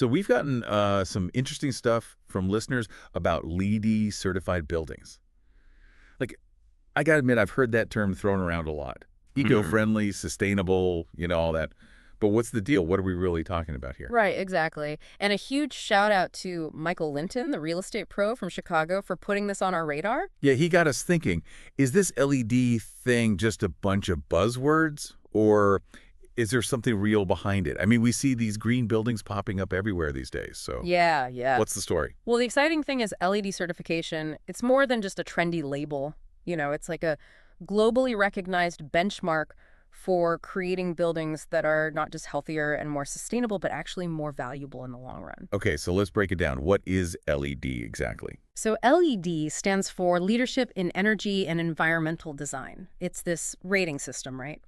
So we've gotten some interesting stuff from listeners about LEED certified buildings. Like, I gotta admit, I've heard that term thrown around a lot. Mhm. Eco-friendly, sustainable, all that. But what's the deal? What are we really talking about here? Right, exactly. And a huge shout out to Michael Linton, the real estate pro from Chicago, for putting this on our radar. Yeah, he got us thinking, is this LED thing just a bunch of buzzwords, or is there something real behind it? I mean, we see these green buildings popping up everywhere these days, so Yeah, yeah. what's the story? Well, the exciting thing is LED certification, it's more than just a trendy label. It's like a globally recognized benchmark for creating buildings that are not just healthier and more sustainable, but actually more valuable in the long run. Okay, so let's break it down. What is LED exactly? So LED stands for Leadership in Energy and Environmental Design. It's this rating system, right?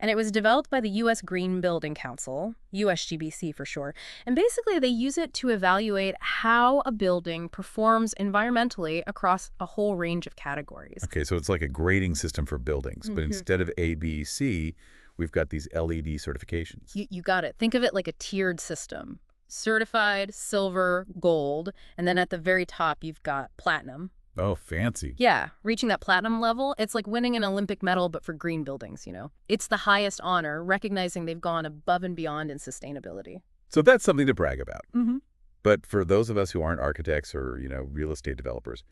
And it was developed by the U.S. Green Building Council, USGBC for short. And basically they use it to evaluate how a building performs environmentally across a whole range of categories. Okay, so it's like a grading system for buildings, but instead of A, B, C, we've got these LED certifications. You got it. Think of it like a tiered system. Certified, silver, gold, and then at the very top you've got platinum. Oh, fancy. Yeah, reaching that platinum level, it's like winning an Olympic medal, but for green buildings. It's the highest honor, recognizing they've gone above and beyond in sustainability. So that's something to brag about. Mm-hmm. But for those of us who aren't architects or, real estate developers,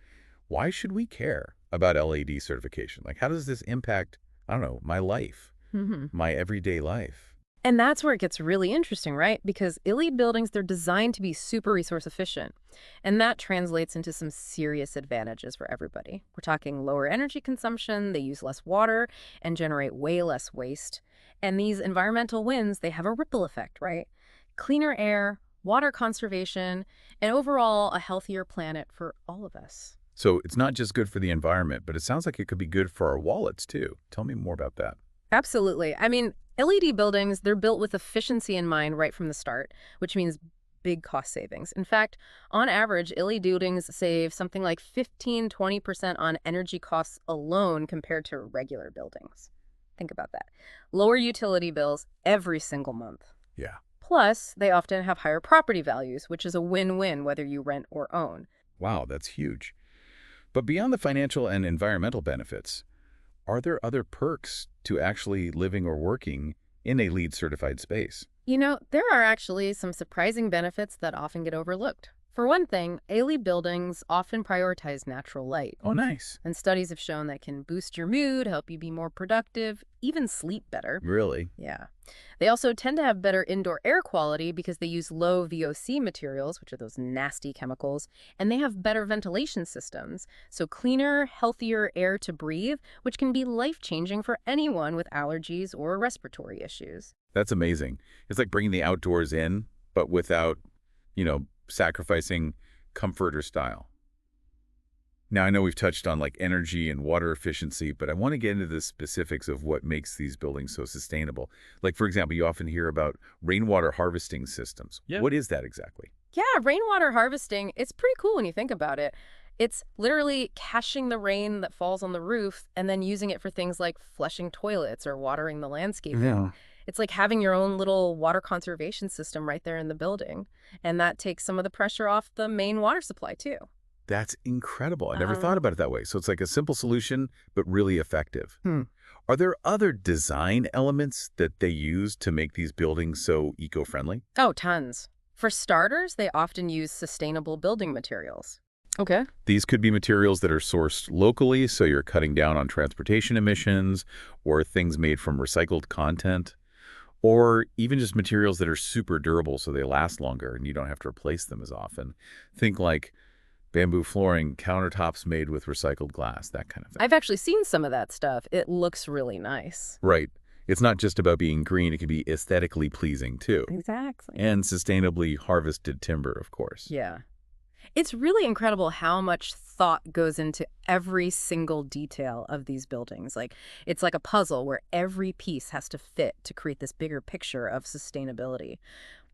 why should we care about LED certification? Like, how does this impact, I don't know, my life, Mm-hmm. my everyday life? And that's where it gets really interesting, right? Because elite buildings, they're designed to be super resource efficient. And that translates into some serious advantages for everybody. We're talking lower energy consumption, they use less water, and generate way less waste. And these environmental wins, they have a ripple effect, right? Cleaner air, water conservation, and overall a healthier planet for all of us. So it's not just good for the environment, but it sounds like it could be good for our wallets, too. Tell me more about that. Absolutely. I mean, LED buildings, they're built with efficiency in mind right from the start, which means big cost savings. In fact, on average, LED buildings save something like 15–20% on energy costs alone compared to regular buildings. Think about that. Lower utility bills every single month. Yeah. Plus, they often have higher property values, which is a win-win whether you rent or own. Wow, that's huge. But beyond the financial and environmental benefits, are there other perks to actually living or working in a LEED certified space? There are actually some surprising benefits that often get overlooked. For one thing, A-LEED buildings often prioritize natural light. Oh, nice. And studies have shown that can boost your mood, help you be more productive, even sleep better. Really? Yeah. They also tend to have better indoor air quality because they use low VOC materials, which are those nasty chemicals, and they have better ventilation systems. So cleaner, healthier air to breathe, which can be life-changing for anyone with allergies or respiratory issues. That's amazing. It's like bringing the outdoors in, but without, sacrificing comfort or style. Now, I know we've touched on like energy and water efficiency, but I want to get into the specifics of what makes these buildings so sustainable. Like, for example, you often hear about rainwater harvesting systems. Yeah. What is that exactly? Yeah, rainwater harvesting, it's pretty cool when you think about it. It's literally catching the rain that falls on the roof and then using it for things like flushing toilets or watering the landscape. Yeah. It's like having your own little water conservation system right there in the building. And that takes some of the pressure off the main water supply, too. That's incredible. I never Uh-huh. thought about it that way. So it's like a simple solution, but really effective. Are there other design elements that they use to make these buildings so eco-friendly? Oh, tons. For starters, they often use sustainable building materials. Okay. These could be materials that are sourced locally, so you're cutting down on transportation emissions, or things made from recycled content, or even just materials that are super durable so they last longer and you don't have to replace them as often. Think like bamboo flooring, countertops made with recycled glass, that kind of thing. I've actually seen some of that stuff. It looks really nice. Right. It's not just about being green, it can be aesthetically pleasing too. Exactly. And sustainably harvested timber, of course. Yeah. It's really incredible how much thought goes into every single detail of these buildings. It's like a puzzle where every piece has to fit to create this bigger picture of sustainability.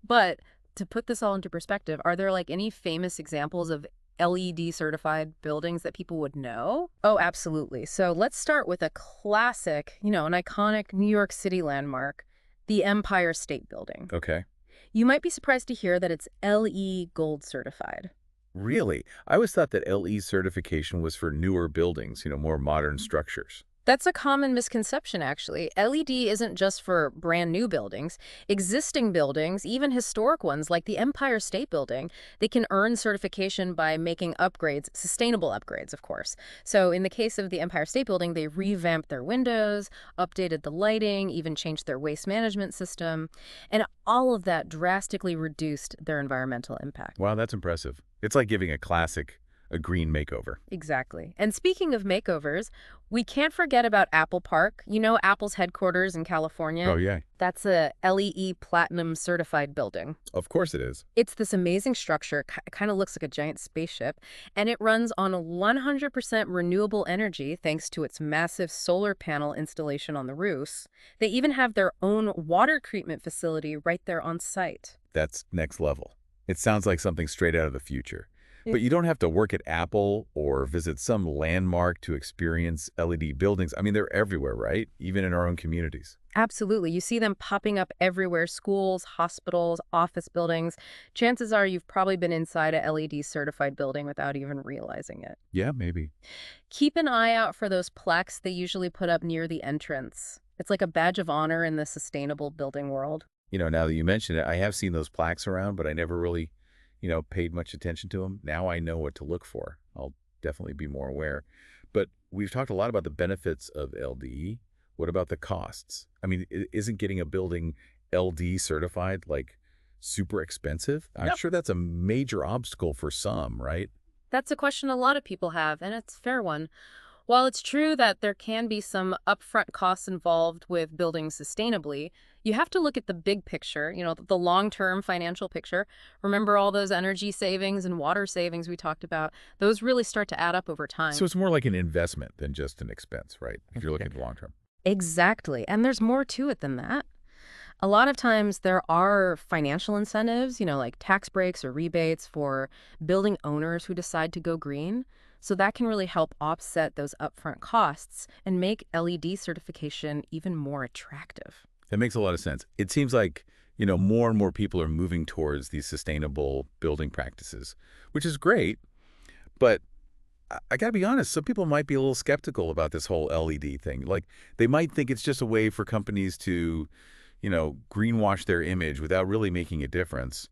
But to put this all into perspective, are there any famous examples of LED certified buildings that people would know? Oh, absolutely. So let's start with a classic, an iconic New York City landmark, the Empire State Building. Okay. You might be surprised to hear that it's LE Gold certified. Really? I always thought that LE certification was for newer buildings, more modern structures. That's a common misconception, actually. LED isn't just for brand new buildings. Existing buildings, even historic ones like the Empire State Building, they can earn certification by making upgrades, sustainable upgrades, of course. So in the case of the Empire State Building, they revamped their windows, updated the lighting, even changed their waste management system, and all of that drastically reduced their environmental impact. Wow, that's impressive. It's like giving a classic a green makeover. Exactly. And speaking of makeovers, we can't forget about Apple Park. You know Apple's headquarters in Oh, California? yeah. That's a LEE Platinum certified building. Of course it is. It's this amazing structure, kind of looks like a giant spaceship, and it runs on a 100% renewable energy thanks to its massive solar panel installation on the roofs. They even have their own water treatment facility right there on site. That's next level. It sounds like something straight out of the future. But you don't have to work at Apple or visit some landmark to experience LED buildings. I mean, they're everywhere, right? Even in our own communities. Absolutely. You see them popping up everywhere, schools, hospitals, office buildings. Chances are you've probably been inside a LED certified building without even realizing it. Yeah, maybe. Keep an eye out for those plaques they usually put up near the entrance. It's like a badge of honor in the sustainable building world. Now that you mention it, I have seen those plaques around, but I never really, paid much attention to them. Now I know what to look for. I'll definitely be more aware. But we've talked a lot about the benefits of LD. What about the costs? I mean, isn't getting a building LD certified like super expensive? I'm Yep. sure that's a major obstacle for some, right? That's a question a lot of people have, and it's a fair one. While it's true that there can be some upfront costs involved with building sustainably, you have to look at the big picture, the long-term financial picture. Remember all those energy savings and water savings we talked about? Those really start to add up over So time. it's more like an investment than just an expense, right? If you're looking at the long term. Exactly. And there's more to it than that. A lot of times there are financial incentives, like tax breaks or rebates for building owners who decide to go green. So that can really help offset those upfront costs and make LED certification even more attractive. That makes a lot of sense. It seems like, more and more people are moving towards these sustainable building practices, which is great. But I got to be honest, some people might be a little skeptical about this whole LED thing. Like, they might think it's just a way for companies to, greenwash their image without really making a difference.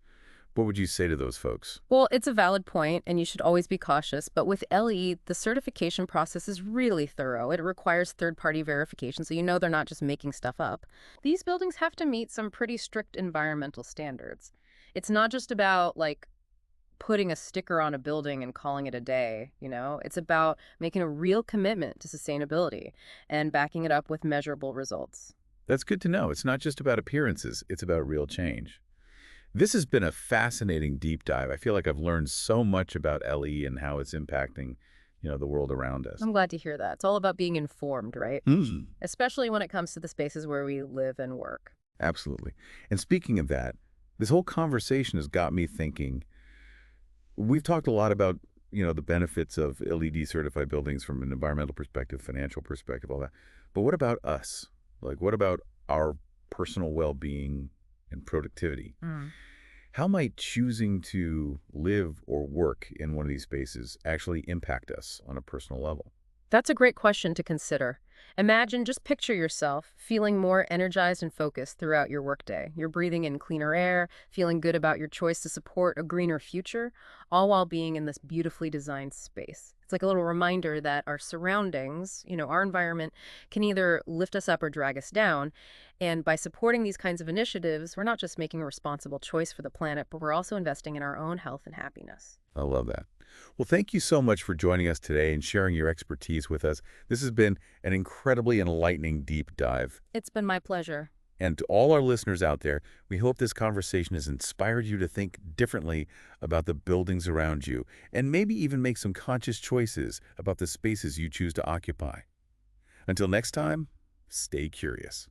What would you say to those folks? Well, it's a valid point, and you should always be cautious. But with LE, the certification process is really thorough. It requires third-party verification, so you know they're not just making stuff up. These buildings have to meet some pretty strict environmental standards. It's not just about, like, putting a sticker on a building and calling it a day. It's about making a real commitment to sustainability and backing it up with measurable results. That's good to know. It's not just about appearances. It's about real change. This has been a fascinating deep dive. I feel like I've learned so much about LE and how it's impacting, the world around us. I'm glad to hear that. It's all about being informed, right? Mm. Especially when it comes to the spaces where we live and work. Absolutely. And speaking of that, this whole conversation has got me thinking. We've talked a lot about, the benefits of LED certified buildings from an environmental perspective, financial perspective, all that. But what about us? Like, what about our personal well-being and productivity? How might choosing to live or work in one of these spaces actually impact us on a personal level? That's a great question to consider. Just picture yourself feeling more energized and focused throughout your workday. You're breathing in cleaner air, feeling good about your choice to support a greener future, all while being in this beautifully designed space. It's like a little reminder that our surroundings, our environment, can either lift us up or drag us down. And by supporting these kinds of initiatives, we're not just making a responsible choice for the planet, but we're also investing in our own health and happiness. I love that. Well, thank you so much for joining us today and sharing your expertise with us. This has been an incredibly enlightening deep dive. It's been my pleasure. And to all our listeners out there, we hope this conversation has inspired you to think differently about the buildings around you and maybe even make some conscious choices about the spaces you choose to occupy. Until next time, stay curious.